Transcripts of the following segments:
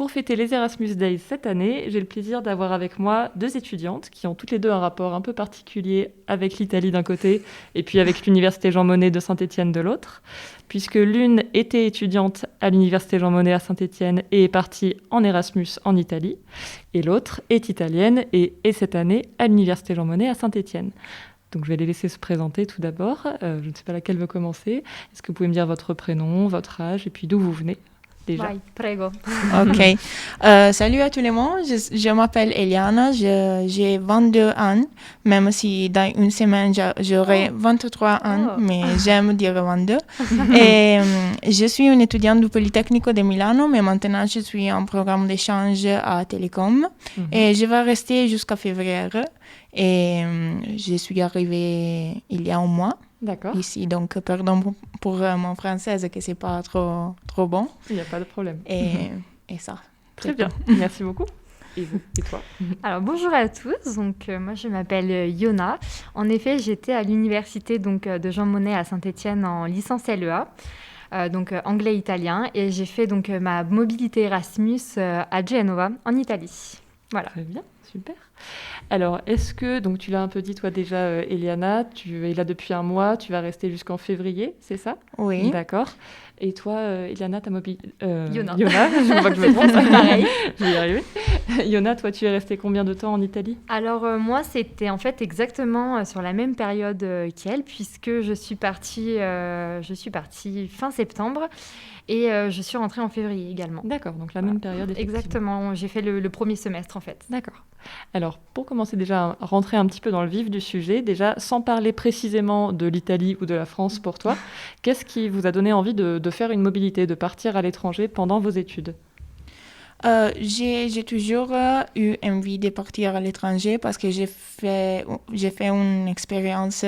Pour fêter les Erasmus Days cette année, j'ai le plaisir d'avoir avec moi 2 étudiantes qui ont toutes les 2 un rapport un peu particulier avec l'Italie d'un côté et puis avec l'Université Jean Monnet de Saint-Étienne de l'autre, puisque l'une était étudiante à l'Université Jean Monnet à Saint-Étienne et est partie en Erasmus en Italie, et l'autre est italienne et est cette année à l'Université Jean Monnet à Saint-Étienne. Donc je vais les laisser se présenter tout d'abord. Je ne sais pas laquelle veut commencer. Est-ce que vous pouvez me dire votre prénom, votre âge et puis d'où vous venez déjà? Vai, prego. Ok. Salut à tout le monde. Je m'appelle Eliana. J'ai 22 ans, même si dans une semaine, j'aurai 23 ans, mais j'aime dire 22. Et je suis une étudiante du Politecnico de Milano, mais maintenant, je suis en programme d'échange à Télécom. Et je vais rester jusqu'à février. Et je suis arrivée il y a un mois. D'accord. Ici, donc pardon pour mon français, que c'est pas trop bon. Il n'y a pas de problème. Et ça. Très bien, merci beaucoup. Et vous, et toi? Alors bonjour à tous, donc moi je m'appelle Yona. En effet, j'étais à l'université de Jean Monnet à Saint-Étienne en licence LEA. Donc anglais-italien, et j'ai fait donc ma mobilité Erasmus à Genova, en Italie. Voilà. Très bien, super. Alors, est-ce que, donc tu l'as un peu dit toi déjà, Eliana, tu es là depuis un mois, tu vas rester jusqu'en février, c'est ça? Oui. D'accord. Et toi, Eliana, ta mobilité... Yona. Yona, je vois que je me trompe. C'est pareil. Je vais y arriver. Yona, toi, tu es restée combien de temps en Italie? Alors moi, c'était en fait exactement sur la même période qu'elle, puisque je suis partie fin septembre. Et je suis rentrée en février également. D'accord, donc la même période, effectivement. Exactement, j'ai fait le premier semestre en fait. D'accord. Alors, pour commencer déjà à rentrer un petit peu dans le vif du sujet, déjà, sans parler précisément de l'Italie ou de la France pour toi, qu'est-ce qui vous a donné envie de faire une mobilité, de partir à l'étranger pendant vos études? J'ai toujours eu envie de partir à l'étranger parce que j'ai fait une expérience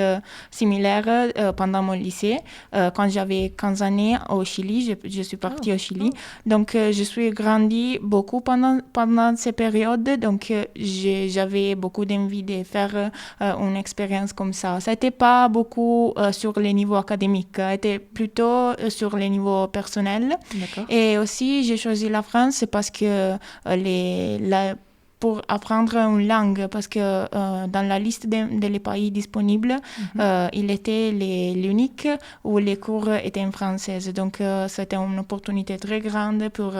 similaire pendant mon lycée. Quand j'avais 15 années au Chili, je suis partie au Chili. Donc, je suis grandie beaucoup pendant ces périodes. Donc, j'avais beaucoup d'envie de faire une expérience comme ça. Ça n'était pas beaucoup sur les niveaux académiques, c'était plutôt sur les niveaux personnels. D'accord. Et aussi, j'ai choisi la France parce que pour apprendre une langue, parce que dans la liste des pays disponibles, il était l'unique où les cours étaient en français. Donc, c'était une opportunité très grande pour...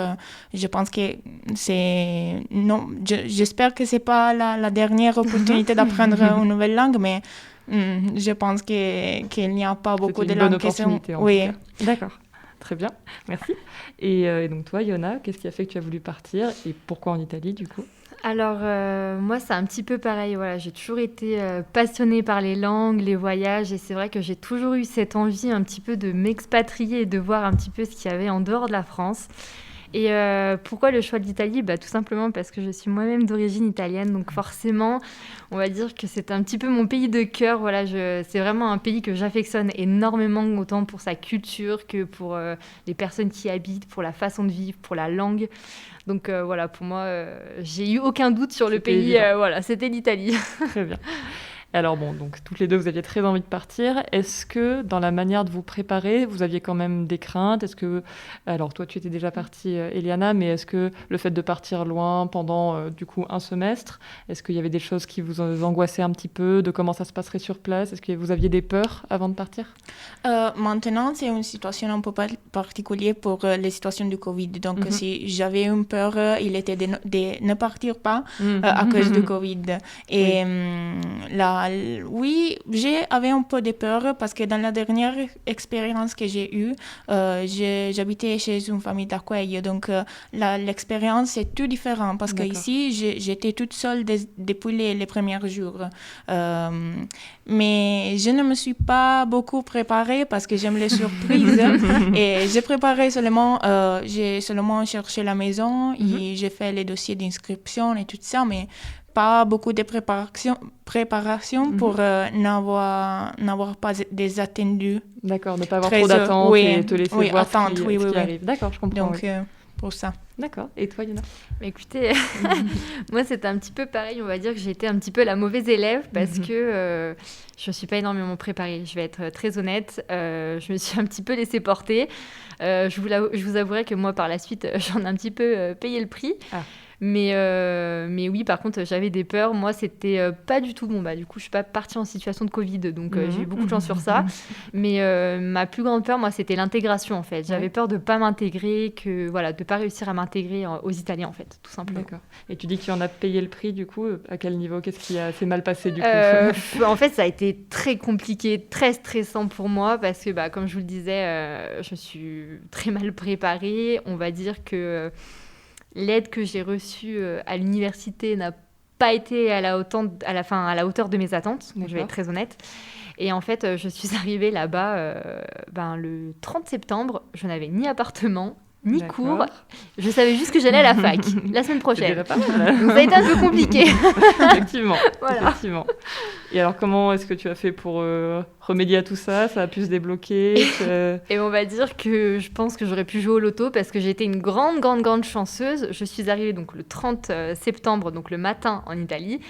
je pense que c'est... Non, j'espère que ce n'est pas la dernière opportunité d'apprendre une nouvelle langue, mais je pense qu'il n'y a pas beaucoup de langues qui sont... Oui, d'accord. Très bien, merci. Et donc toi, Yona, qu'est-ce qui a fait que tu as voulu partir et pourquoi en Italie du coup? Alors moi, c'est un petit peu pareil. Voilà, j'ai toujours été passionnée par les langues, les voyages, et c'est vrai que j'ai toujours eu cette envie un petit peu de m'expatrier et de voir un petit peu ce qu'il y avait en dehors de la France. Et pourquoi le choix de l'Italie? Tout simplement parce que je suis moi-même d'origine italienne, donc forcément, on va dire que c'est un petit peu mon pays de cœur. Voilà, c'est vraiment un pays que j'affectionne énormément, autant pour sa culture que pour les personnes qui y habitent, pour la façon de vivre, pour la langue. Donc voilà, pour moi, j'ai eu aucun doute sur le pays. Voilà, c'était l'Italie. Très bien. Alors bon, donc toutes les deux, vous aviez très envie de partir. Est-ce que dans la manière de vous préparer, vous aviez quand même des craintes? Est-ce que, alors toi, tu étais déjà partie, Eliana, mais est-ce que le fait de partir loin pendant du coup un semestre, est-ce qu'il y avait des choses qui vous angoissaient un petit peu, de comment ça se passerait sur place? Est-ce que vous aviez des peurs avant de partir? Maintenant, c'est une situation un peu particulière pour les situations du Covid. Donc, si j'avais une peur, il était de ne partir pas à cause du Covid. Et oui, j'avais un peu de peur parce que dans la dernière expérience que j'ai eue, j'habitais chez une famille d'accueil. Donc, l'expérience est tout différente parce qu'ici, j'étais toute seule depuis les premiers jours. Mais je ne me suis pas beaucoup préparée parce que j'aime les surprises. Et j'ai seulement cherché la maison et j'ai fait les dossiers d'inscription et tout ça, mais pas beaucoup de préparation pour n'avoir pas des attendus. D'accord, ne pas avoir trop d'attentes et te laisser voir attente, ce qui arrive. D'accord, je comprends. Donc, pour ça. D'accord. Et toi, Yana? Écoutez, moi c'était un petit peu pareil, on va dire que j'ai été un petit peu la mauvaise élève parce que je ne suis pas énormément préparée, je vais être très honnête, je me suis un petit peu laissée porter. Je vous avouerai que moi par la suite j'en ai un petit peu payé le prix. Mais oui, par contre, j'avais des peurs. Moi, c'était pas du tout bon. Bah, du coup, je suis pas partie en situation de Covid, donc j'ai eu beaucoup de chance sur ça. Mais ma plus grande peur, moi, c'était l'intégration, en fait. J'avais peur de pas m'intégrer, de pas réussir à m'intégrer aux Italiens, en fait, tout simplement. D'accord. Et tu dis que tu en as payé le prix, du coup, à quel niveau? Qu'est-ce qui s'est mal passé, du coup? En fait, ça a été très compliqué, très stressant pour moi, parce que, comme je vous le disais, je suis très mal préparée. On va dire que l'aide que j'ai reçue à l'université n'a pas été à la hauteur de mes attentes, donc je vais être très honnête. Et en fait, je suis arrivée là-bas le 30 septembre. Je n'avais ni appartement, ni cours. Je savais juste que j'allais à la fac la semaine prochaine. Pas mal. Donc ça a été un peu compliqué. Effectivement. Voilà. Effectivement. Et alors, comment est-ce que tu as fait pour remédier à tout ça? Ça a pu se débloquer? Et on va dire que je pense que j'aurais pu jouer au loto parce que j'ai été une grande chanceuse. Je suis arrivée donc le 30 septembre, donc le matin en Italie.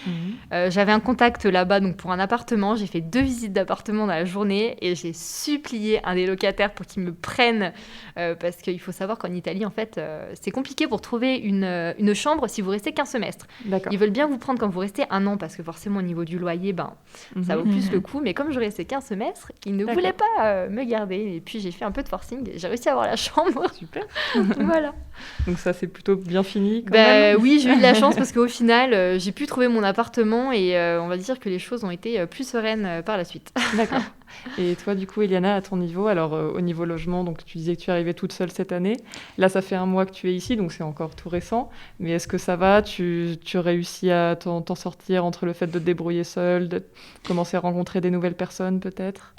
J'avais un contact là-bas donc pour un appartement. J'ai fait 2 visites d'appartement dans la journée et j'ai supplié un des locataires pour qu'il me prenne parce qu'il faut savoir qu'en Italie, en fait, c'est compliqué pour trouver une chambre si vous restez qu'un semestre. D'accord. Ils veulent bien vous prendre quand vous restez 1 an parce que forcément au niveau du loyer, ça vaut plus le coup. Mais comme je restais qu'un semestre, ils ne voulaient pas me garder. Et puis j'ai fait un peu de forcing et j'ai réussi à avoir la chambre. Super. Voilà. Donc ça, c'est plutôt bien fini quand même. Oui, j'ai eu de la chance parce qu'au final, j'ai pu trouver mon appartement et on va dire que les choses ont été plus sereines par la suite. D'accord. Et toi, du coup, Eliana, à ton niveau, alors au niveau logement, donc tu disais que tu arrivais toute seule cette année. Là, ça fait 1 mois que tu es ici, donc c'est encore tout récent. Mais est-ce que ça va? Tu réussis à t'en sortir entre le fait de te débrouiller seule, de commencer à rencontrer des nouvelles personnes peut-être?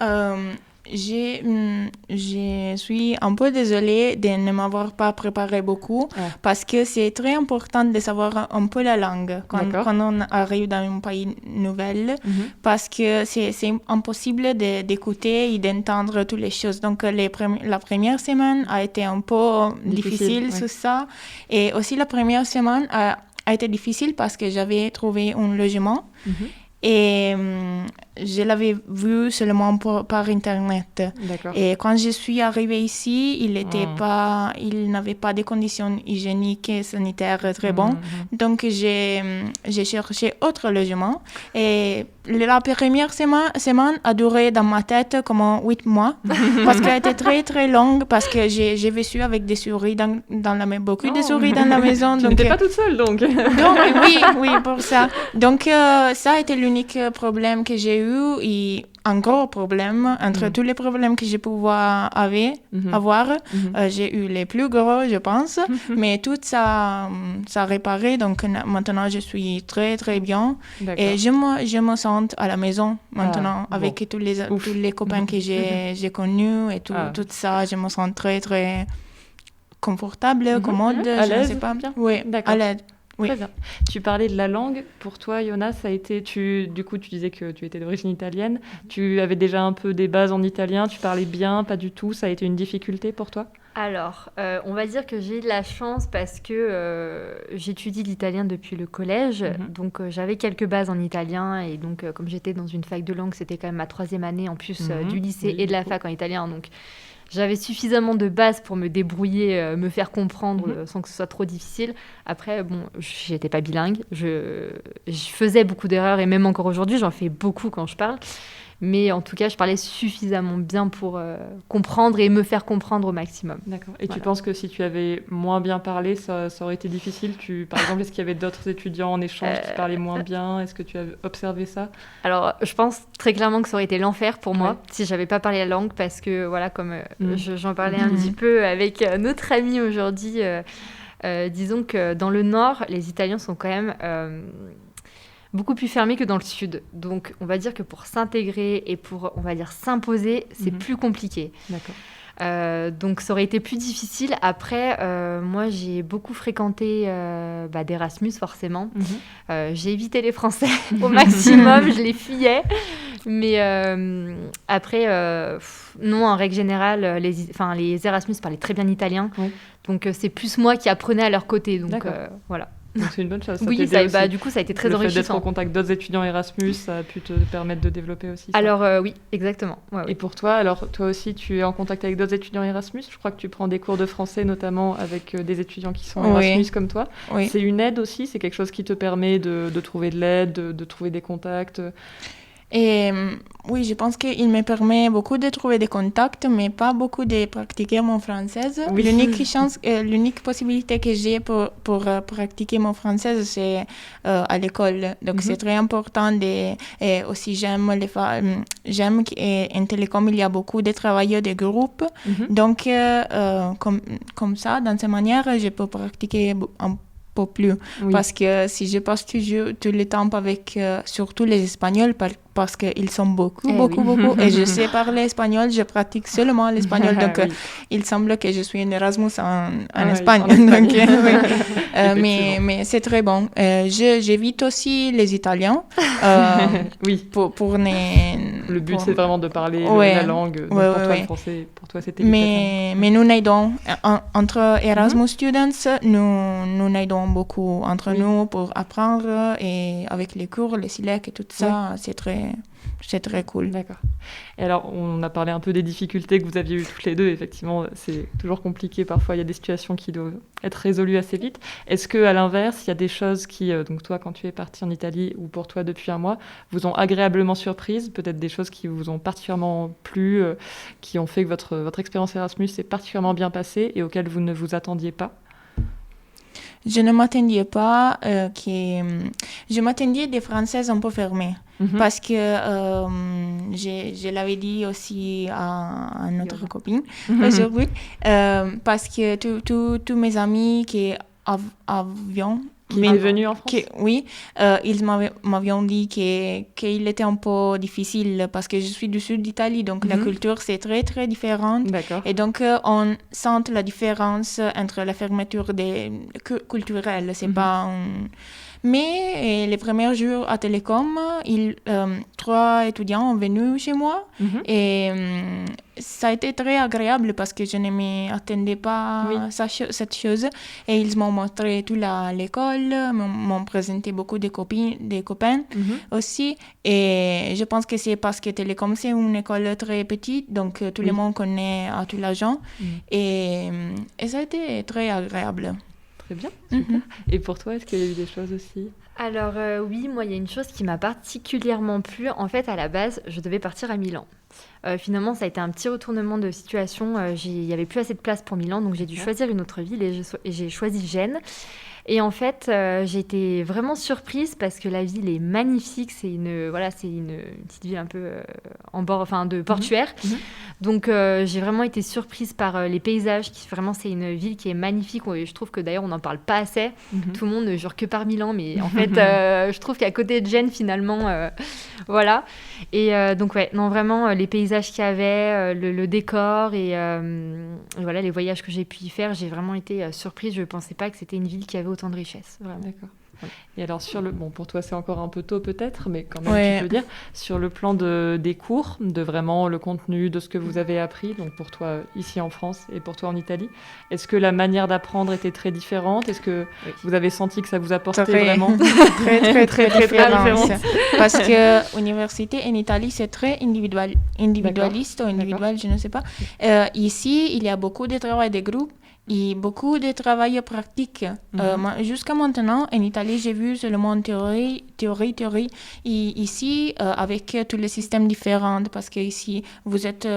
Je suis un peu désolée de ne m'avoir pas préparé beaucoup parce que c'est très important de savoir un peu la langue quand on arrive dans un pays nouvel parce que c'est impossible d'écouter et d'entendre toutes les choses. Donc, la première semaine a été un peu difficile sur ça. Et aussi, la première semaine a été difficile parce que j'avais trouvé un logement. Et je l'avais vu seulement par Internet. D'accord. Et quand je suis arrivée ici, il n'avait pas de conditions hygiéniques et sanitaires très bonnes. Donc, j'ai cherché autre logement. Et la première semaine a duré dans ma tête comme 8 mois. Parce qu'elle était très, très longue. Parce que j'ai vécu avec des souris beaucoup de souris dans la maison. Tu n'étais pas toute seule, donc. Oui, pour ça. Donc, ça a été l'unique problème que j'ai eu. Et un gros problème, entre tous les problèmes que je pouvais avoir, j'ai eu les plus gros, je pense. Mais tout ça a réparé. Donc, maintenant, je suis très, très bien. D'accord. Et je me sens à la maison maintenant avec tous les copains que j'ai connus et tout ça. Je me sens très, très confortable, commode. À l'aise, je ne sais pas. Bien. Oui, à l'aise. Oui. Très bien. Tu parlais de la langue. Pour toi, Yona, ça a été... Du coup, tu disais que tu étais d'origine italienne. Tu avais déjà un peu des bases en italien. Tu parlais bien, pas du tout. Ça a été une difficulté pour toi? Alors, on va dire que j'ai eu de la chance parce que j'étudie l'italien depuis le collège. Donc, j'avais quelques bases en italien. Et donc, comme j'étais dans une fac de langue, c'était quand même ma 3e année en plus du lycée et de la fac en italien. Donc, j'avais suffisamment de bases pour me débrouiller, me faire comprendre sans que ce soit trop difficile. Après, j'étais pas bilingue. Je faisais beaucoup d'erreurs et même encore aujourd'hui, j'en fais beaucoup quand je parle. Mais en tout cas, je parlais suffisamment bien pour comprendre et me faire comprendre au maximum. D'accord. Et tu penses que si tu avais moins bien parlé, ça aurait été difficile? Par exemple, est-ce qu'il y avait d'autres étudiants en échange qui parlaient moins bien? Est-ce que tu as observé ça? Alors, je pense très clairement que ça aurait été l'enfer pour moi si j'avais pas parlé la langue parce que, voilà, comme j'en parlais un petit peu avec notre ami aujourd'hui, disons que dans le Nord, les Italiens sont quand même... beaucoup plus fermé que dans le sud. Donc, on va dire que pour s'intégrer et pour, on va dire, s'imposer, c'est plus compliqué. D'accord. Donc, ça aurait été plus difficile. Après, moi, j'ai beaucoup fréquenté d'Erasmus, forcément. J'ai évité les Français au maximum, je les fuyais. Mais après, non, en règle générale, les Erasmus parlaient très bien italien. Oui. Donc, c'est plus moi qui apprenais à leur côté. Donc, voilà. Donc c'est une bonne chose. Ça oui, du coup, ça a été très enrichissant. Le fait d'être en contact d'autres étudiants Erasmus, ça a pu te permettre de développer aussi ça. Alors oui, exactement. Ouais, et pour toi, alors toi aussi, tu es en contact avec d'autres étudiants Erasmus. Je crois que tu prends des cours de français, notamment avec des étudiants qui sont Erasmus comme toi. Oui. C'est une aide aussi. C'est quelque chose qui te permet de trouver de l'aide, de trouver des contacts. Et oui, je pense qu'il me permet beaucoup de trouver des contacts, mais pas beaucoup de pratiquer mon français. Oui. L'unique possibilité que j'ai pour pratiquer mon français, c'est à l'école. Donc, c'est très important. Et aussi, j'aime qu'en télécom, il y a beaucoup de travail de groupe. Donc, comme ça, dans cette manière, je peux pratiquer un peu plus. Oui. Parce que si je passe toujours tout le temps avec, surtout les Espagnols, parce qu'ils sont beaucoup. Et je sais parler espagnol, je pratique seulement l'espagnol. Donc, il semble que je suis en Erasmus en Espagne. Donc, mais c'est très bon. J'évite aussi les Italiens. Pour le but, c'est vraiment de parler la langue. Donc, pour toi, le français, pour toi, c'était mais nous aidons. Entre Erasmus students, nous aidons beaucoup entre nous pour apprendre. Et avec les cours, les SILEC et tout ça, c'est très cool. D'accord. Et alors, on a parlé un peu des difficultés que vous aviez eues toutes les deux. Effectivement, c'est toujours compliqué. Parfois, il y a des situations qui doivent être résolues assez vite. Est-ce qu'à l'inverse, il y a des choses qui, donc toi, quand tu es partie en Italie ou pour toi depuis un mois, vous ont agréablement surprise, peut-être des choses qui vous ont particulièrement plu, qui ont fait que votre expérience Erasmus s'est particulièrement bien passée et auxquelles vous ne vous attendiez pas? Je ne m'attendais pas je m'attendais des Françaises un peu fermées. Parce que je l'avais dit aussi à notre copine aujourd'hui, parce que tous mes amis qui étaient venus en France, ils m'avaient dit qu'il était un peu difficile parce que je suis du sud d'Italie, donc la culture c'est très très différente. D'accord. Et donc on sent la différence entre la fermeture culturelle, c'est pas Mais les premiers jours à Télécom, 3 étudiants sont venus chez moi et ça a été très agréable parce que je ne m'attendais pas à cette chose. Et ils m'ont montré toute l'école, m'ont présenté beaucoup de copains aussi. Et je pense que c'est parce que Télécom, c'est une école très petite, donc tout le monde connaît à tous les gens. Et ça a été très agréable. Très bien, super. Et pour toi, est-ce qu'il y a eu des choses aussi? Alors oui, moi, il y a une chose qui m'a particulièrement plu. En fait, à la base, je devais partir à Milan. Finalement, ça a été un petit retournement de situation. Il n'y avait plus assez de place pour Milan, donc j'ai dû choisir une autre ville et j'ai choisi Gênes. Et en fait, j'ai été vraiment surprise parce que la ville est magnifique. C'est une petite ville un peu en bord, de portuaire. Donc, j'ai vraiment été surprise par les paysages. Vraiment, c'est une ville qui est magnifique. Je trouve que d'ailleurs, on n'en parle pas assez. Tout le monde ne jure que par Milan, mais en fait, je trouve qu'à côté de Gênes, finalement, voilà. Et donc, non, vraiment, les paysages qu'il y avait, le décor et voilà, les voyages que j'ai pu y faire, j'ai vraiment été surprise. Je ne pensais pas que c'était une ville qui avait autant de richesse. Vraiment. D'accord. Et alors, pour toi, c'est encore un peu tôt peut-être, mais quand même, tu peux dire, sur le plan des cours, de vraiment le contenu, de ce que vous avez appris, donc pour toi ici en France et pour toi en Italie, est-ce que la manière d'apprendre était très différente? Est-ce que vous avez senti que ça vous apportait vraiment très différente? Parce que l'université en Italie, c'est très individualiste ou individuel, je ne sais pas. Ici, il y a beaucoup de travail de groupe. Et beaucoup de travail pratique. Jusqu'à maintenant, en Italie, j'ai vu seulement théorie. Et ici, avec tous les systèmes différents, parce que ici, vous êtes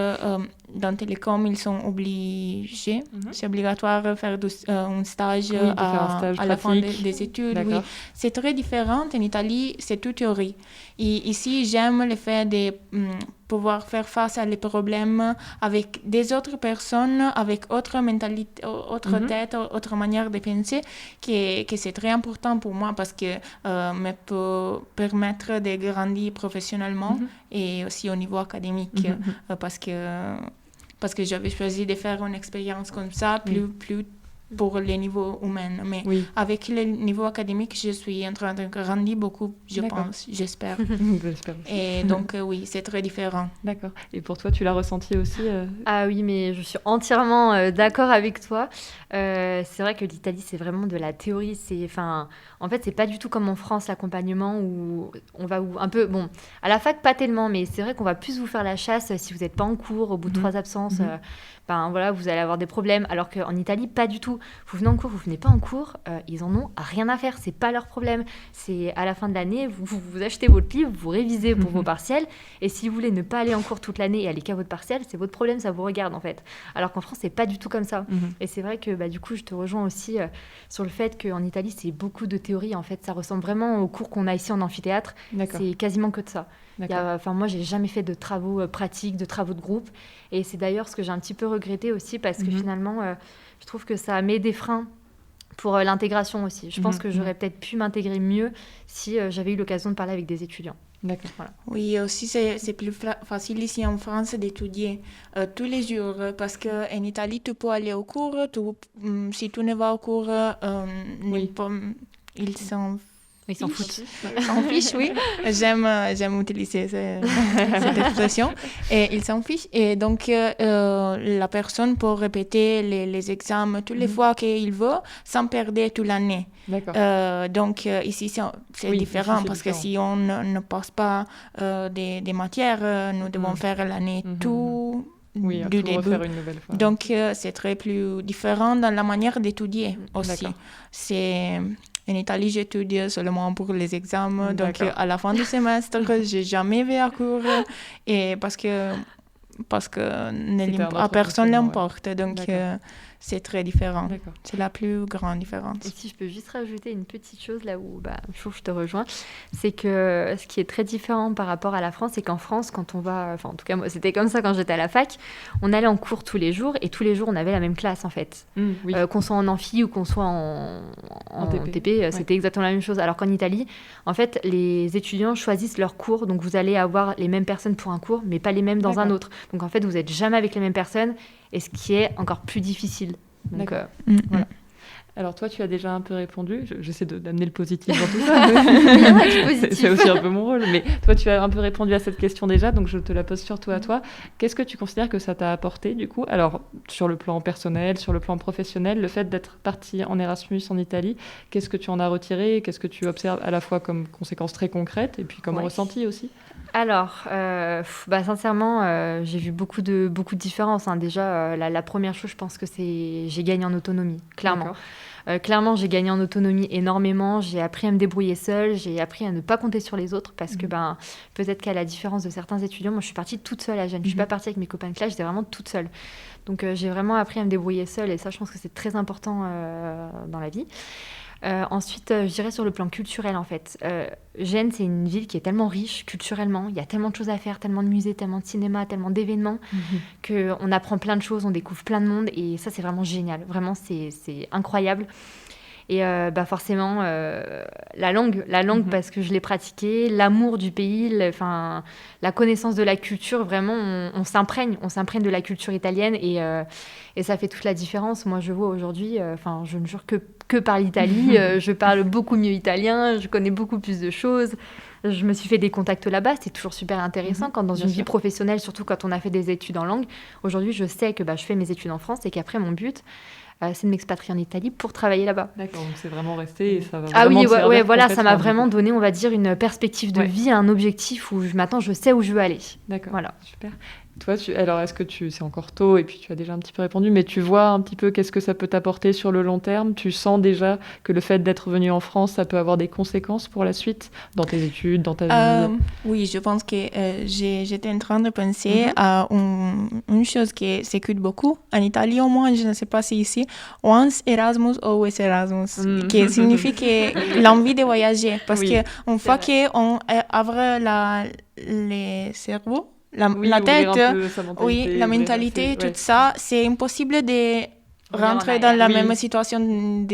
dans Télécom, ils sont obligés, c'est obligatoire de faire un stage à la fin des études. Oui. C'est très différent. En Italie, c'est tout théorie. Et ici, j'aime le fait de pouvoir faire face à les problèmes avec des autres personnes, avec autre mentalité, autre tête, autre manière de penser, que c'est très important pour moi parce que me peut permettre de grandir professionnellement et aussi au niveau académique parce que j'avais choisi de faire une expérience comme ça, plus pour les niveaux humains. Mais Oui. avec le niveau académique, je suis en train de grandir beaucoup, je D'accord. pense, j'espère. J'espère aussi. Et donc, oui, c'est très différent. D'accord. Et pour toi, tu l'as ressenti aussi Ah oui, mais je suis entièrement d'accord avec toi. C'est vrai que l'Italie, c'est vraiment de la théorie. En fait, c'est pas du tout comme en France, l'accompagnement, où on va un peu... Bon, à la fac, pas tellement, mais c'est vrai qu'on va plus vous faire la chasse si vous n'êtes pas en cours, au bout de 3 absences. Voilà, vous allez avoir des problèmes. Alors qu'en Italie, pas du tout. Vous venez en cours, vous venez pas en cours, ils en ont rien à faire. C'est pas leur problème. C'est à la fin de l'année, vous achetez votre livre, vous révisez pour vos partiels. Et si vous voulez ne pas aller en cours toute l'année et aller qu'à votre partiel, c'est votre problème, ça vous regarde en fait. Alors qu'en France, c'est pas du tout comme ça. Et c'est vrai que du coup, je te rejoins aussi sur le fait qu'en Italie, c'est beaucoup de théorie. En fait, ça ressemble vraiment aux cours qu'on a ici en amphithéâtre. D'accord. C'est quasiment que de ça. D'accord. Moi, j'ai jamais fait de travaux pratiques, de travaux de groupe. Et c'est d'ailleurs ce que j'ai un petit peu regretté aussi parce que finalement, je trouve que ça met des freins pour l'intégration aussi. Je pense que j'aurais peut-être pu m'intégrer mieux si j'avais eu l'occasion de parler avec des étudiants. D'accord. Voilà. Oui, aussi, c'est plus facile ici en France d'étudier tous les jours parce qu'en Italie, tu peux aller au cours. Si tu ne vas au cours, ils s'en foutent. S'en fichent, oui. J'aime utiliser cette expression. Et ils s'en fichent. Et donc, la personne peut répéter les examens toutes les fois qu'il veut sans perdre toute l'année. D'accord. Donc, ici, c'est différent parce que si on ne passe pas des matières, nous devons faire l'année tout du début. Refaire une nouvelle fois. Donc, c'est très plus différent dans la manière d'étudier aussi. En Italie, j'étudie seulement pour les examens. Donc, à la fin du semestre, j'ai jamais vu à cours. Et parce que personne n'importe. Donc, c'est très différent. D'accord. C'est la plus grande différence. Et si je peux juste rajouter une petite chose là où je te rejoins, c'est que ce qui est très différent par rapport à la France, c'est qu'en France, quand on va... Enfin, en tout cas, moi, c'était comme ça quand j'étais à la fac. On allait en cours tous les jours et tous les jours, on avait la même classe, en fait. Oui. Qu'on soit en amphi ou qu'on soit en TP, c'était exactement la même chose. Alors qu'en Italie, en fait, les étudiants choisissent leurs cours. Donc, vous allez avoir les mêmes personnes pour un cours, mais pas les mêmes dans un autre. Donc, en fait, vous n'êtes jamais avec les mêmes personnes. Et ce qui est encore plus difficile. Donc, voilà. Alors toi, tu as déjà un peu répondu. J'essaie d'amener le positif dans tout ça. C'est aussi un peu mon rôle. Mais toi, tu as un peu répondu à cette question déjà, donc je te la pose surtout à toi. Qu'est-ce que tu considères que ça t'a apporté, du coup ? Alors, sur le plan personnel, sur le plan professionnel, le fait d'être parti en Erasmus en Italie, qu'est-ce que tu en as retiré ? Qu'est-ce que tu observes à la fois comme conséquences très concrètes et puis comme ressenti aussi ? Alors, sincèrement, j'ai vu beaucoup de différences. Déjà, la première chose, je pense que j'ai gagné en autonomie, clairement. Clairement, j'ai gagné en autonomie énormément. J'ai appris à me débrouiller seule. J'ai appris à ne pas compter sur les autres parce que peut-être qu'à la différence de certains étudiants, moi, je suis partie toute seule à Gênes. Je ne suis pas partie avec mes copains de classe, j'étais vraiment toute seule. Donc, j'ai vraiment appris à me débrouiller seule et ça, je pense que c'est très important dans la vie. Ensuite, je dirais sur le plan culturel, en fait. Gênes, c'est une ville qui est tellement riche culturellement. Il y a tellement de choses à faire, tellement de musées, tellement de cinéma, tellement d'événements, qu'on apprend plein de choses, on découvre plein de monde. Et ça, c'est vraiment génial. Vraiment, c'est incroyable. Et forcément, la langue parce que je l'ai pratiquée, l'amour du pays, la connaissance de la culture, vraiment, on s'imprègne de la culture italienne et ça fait toute la différence. Moi, je vois aujourd'hui, je ne jure que par l'Italie, je parle beaucoup mieux italien, je connais beaucoup plus de choses. Je me suis fait des contacts là-bas, c'est toujours super intéressant quand dans une vie professionnelle, surtout quand on a fait des études en langue. Aujourd'hui, je sais que je fais mes études en France et qu'après, mon but, c'est de m'expatrier en Italie pour travailler là-bas. D'accord, donc c'est vraiment resté et ça va vraiment te servir voilà, ça m'a vraiment donné, on va dire, une perspective de vie, un objectif où maintenant je sais où je veux aller. D'accord, voilà. Super. Toi, alors est-ce que c'est encore tôt et puis tu as déjà un petit peu répondu, mais tu vois un petit peu qu'est-ce que ça peut t'apporter sur le long terme ? Tu sens déjà que le fait d'être venu en France, ça peut avoir des conséquences pour la suite dans tes études, dans ta vie ? Oui, je pense que j'étais en train de penser à une chose qui s'écoute beaucoup. En Italie, au moins, je ne sais pas si ici, once Erasmus, always Erasmus, qui signifie que l'envie de voyager. Parce qu'une fois qu'on ouvre les cerveaux, la tête, la mentalité, tout ça, c'est impossible rentrer dans la même situation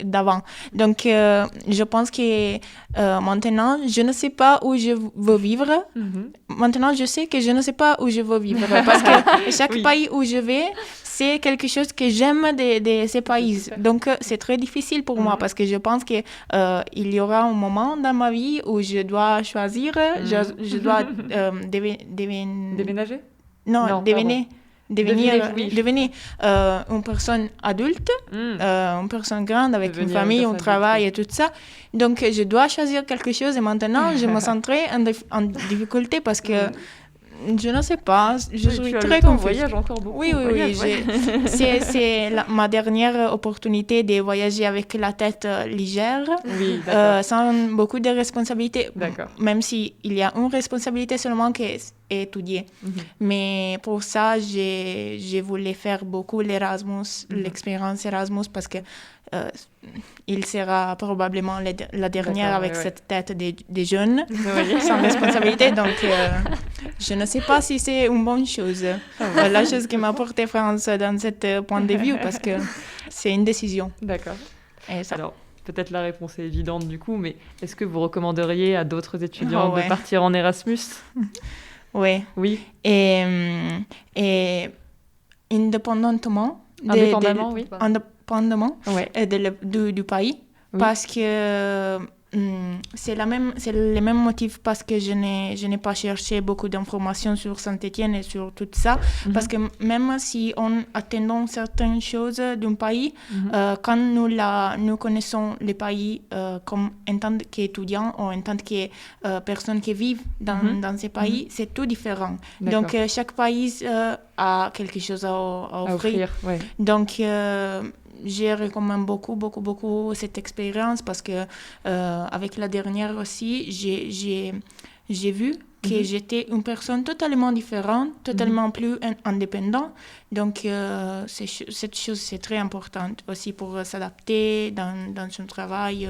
d'avant. Donc, je pense que maintenant, je ne sais pas où je veux vivre. Maintenant, je sais que je ne sais pas où je veux vivre. Parce que chaque pays où je vais, c'est quelque chose que j'aime de ces pays. Donc, c'est très difficile pour moi parce que je pense qu'il y aura un moment dans ma vie où je dois choisir, je dois déménager? Non, devenir une personne adulte, une personne grande avec une famille, un travail et tout ça. Donc, je dois choisir quelque chose et maintenant, je me sens très en difficulté parce que je ne sais pas, je suis très confuse. Voyage encore beaucoup. Oui. C'est ma dernière opportunité de voyager avec la tête légère, sans beaucoup de responsabilités. Même s'il y a une responsabilité seulement qui est étudier. Mais pour ça, j'ai voulu faire beaucoup l'Erasmus, l'expérience Erasmus, parce que il sera probablement la dernière avec cette tête des jeunes, sans responsabilité. Donc, je ne sais pas si c'est une bonne chose. La chose qui m'a porté France dans ce point de vue, parce que c'est une décision. D'accord. Alors, peut-être la réponse est évidente du coup, mais est-ce que vous recommanderiez à d'autres étudiants de partir en Erasmus? Oui. Et indépendamment du pays, parce que c'est les mêmes motifs parce que je n'ai pas cherché beaucoup d'informations sur Saint-Étienne et sur tout ça, parce que même si on attend certaines choses d'un pays, quand nous connaissons le pays comme en tant qu'étudiants ou en tant que personnes qui vivent dans ces pays, c'est tout différent. Donc, chaque pays a quelque chose à offrir. Donc, je recommande beaucoup cette expérience parce que avec la dernière aussi, j'ai vu que j'étais une personne totalement différente, totalement plus indépendante. Donc, cette chose, c'est très importante aussi pour s'adapter dans son travail,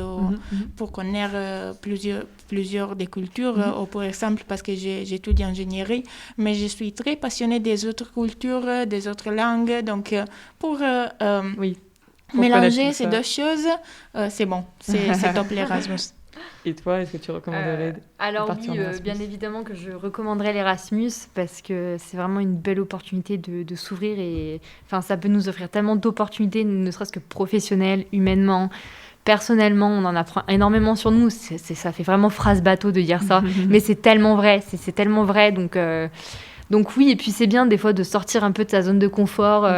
pour connaître plusieurs des cultures. Ou pour exemple, parce que j'étudie ingénierie, mais je suis très passionnée des autres cultures, des autres langues. Donc, pour mélanger ces deux choses, c'est bon, c'est top l'Erasmus. Et toi, est-ce que tu recommanderais Alors oui, bien évidemment que je recommanderais l'Erasmus parce que c'est vraiment une belle opportunité de s'ouvrir et ça peut nous offrir tellement d'opportunités, ne serait-ce que professionnelles, humainement. Personnellement, on en apprend énormément sur nous. Ça fait vraiment phrase bateau de dire ça, mais c'est tellement vrai. C'est tellement vrai, donc oui, et puis c'est bien des fois de sortir un peu de sa zone de confort,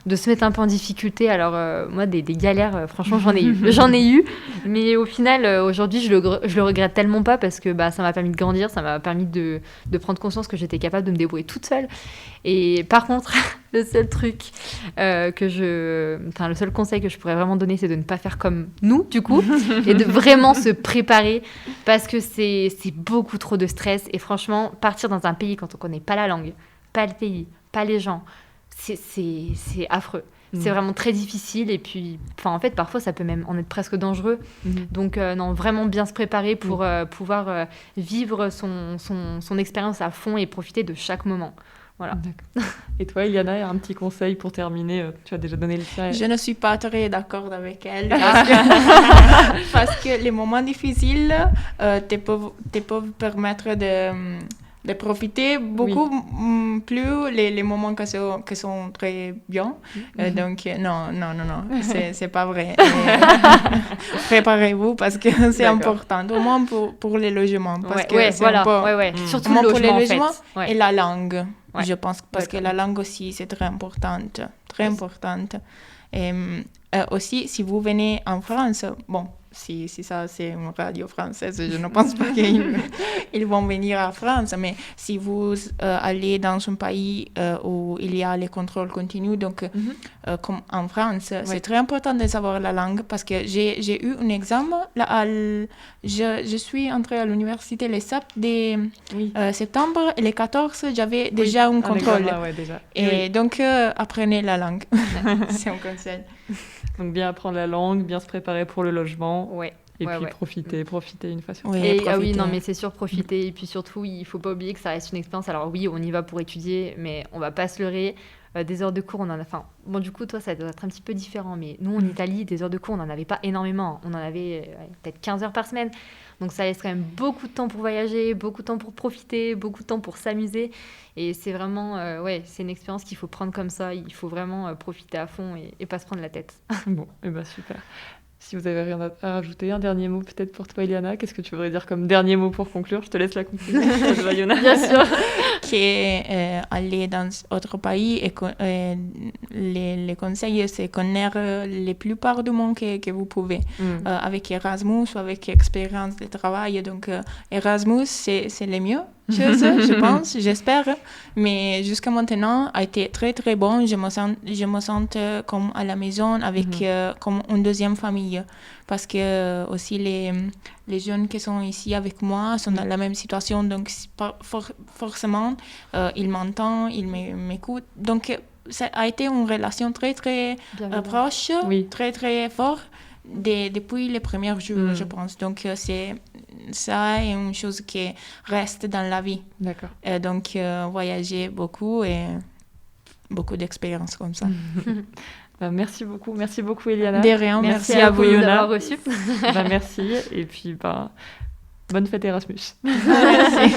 de se mettre un peu en difficulté. Alors moi, des galères, franchement, j'en ai eu. Mais au final, aujourd'hui, je le regrette tellement pas parce que ça m'a permis de grandir, ça m'a permis de prendre conscience que j'étais capable de me débrouiller toute seule. Et par contre, le seul conseil que je pourrais vraiment donner, c'est de ne pas faire comme nous, du coup, et de vraiment se préparer parce que c'est beaucoup trop de stress. Et franchement, partir dans un pays quand on connaît pas la langue, pas le pays, pas les gens, c'est affreux. C'est vraiment très difficile et puis, en fait, parfois, ça peut même en être presque dangereux. Donc, non, vraiment bien se préparer pour pouvoir vivre son expérience à fond et profiter de chaque moment. Voilà. D'accord. Et toi, Iliana, un petit conseil pour terminer. Tu as déjà donné le tien. Je ne suis pas très d'accord avec elle parce que les moments difficiles te peuvent permettre de profiter beaucoup plus les moments qui sont très bien. Donc, non, c'est pas vrai. Préparez-vous parce que c'est important, au moins pour les logements. Parce que c'est surtout le logement, pour les logements en fait. et la langue, je pense, parce que la langue aussi, c'est très importante. Très importante. Et aussi, si vous venez en France, si ça c'est une radio française, je ne pense pas qu'ils vont venir à France, mais si vous allez dans un pays où il y a les contrôles continus, donc comme en France, c'est très important de savoir la langue parce que j'ai eu un examen, je suis entrée à l'université le 7 de septembre et le 14, j'avais déjà un contrôle. Et donc, apprenez la langue, c'est un conseil. Donc bien apprendre la langue, bien se préparer pour le logement. Et puis profiter une fois sur place. Oui, non, mais c'est sûr, profiter. Et puis surtout, il ne faut pas oublier que ça reste une expérience. Alors oui, on y va pour étudier, mais on ne va pas se leurrer. Des heures de cours, on en a... Enfin, bon, du coup, toi, ça doit être un petit peu différent. Mais nous, en Italie, des heures de cours, on n'en avait pas énormément. On en avait peut-être 15 heures par semaine. Donc, ça laisse quand même beaucoup de temps pour voyager, beaucoup de temps pour profiter, beaucoup de temps pour s'amuser. Et c'est vraiment... c'est une expérience qu'il faut prendre comme ça. Il faut vraiment profiter à fond et pas se prendre la tête. Bon, et ben super. Si vous avez rien à rajouter, un dernier mot peut-être pour toi, Eliana. Qu'est-ce que tu voudrais dire comme dernier mot pour conclure? Je te laisse la conclusion. Bien sûr. Aller dans autre pays et les conseils, c'est connaître la plupart du monde que vous pouvez. Avec Erasmus ou avec expérience de travail. Donc, Erasmus, c'est le mieux chose, je pense, j'espère. Mais jusqu'à maintenant, a été très, très bon. Je me sens comme à la maison avec comme une deuxième famille. Parce que aussi les jeunes qui sont ici avec moi sont dans la même situation. Donc, forcément, ils m'entendent, ils m'écoutent. Donc, ça a été une relation très, très proche, très, très forte depuis les premiers jours, je pense. Donc, ça est une chose qui reste dans la vie. D'accord. Donc, voyager beaucoup et beaucoup d'expériences comme ça. Merci beaucoup Eliana. De rien, merci à vous d'avoir reçu. Merci et puis bonne fête Erasmus. Merci.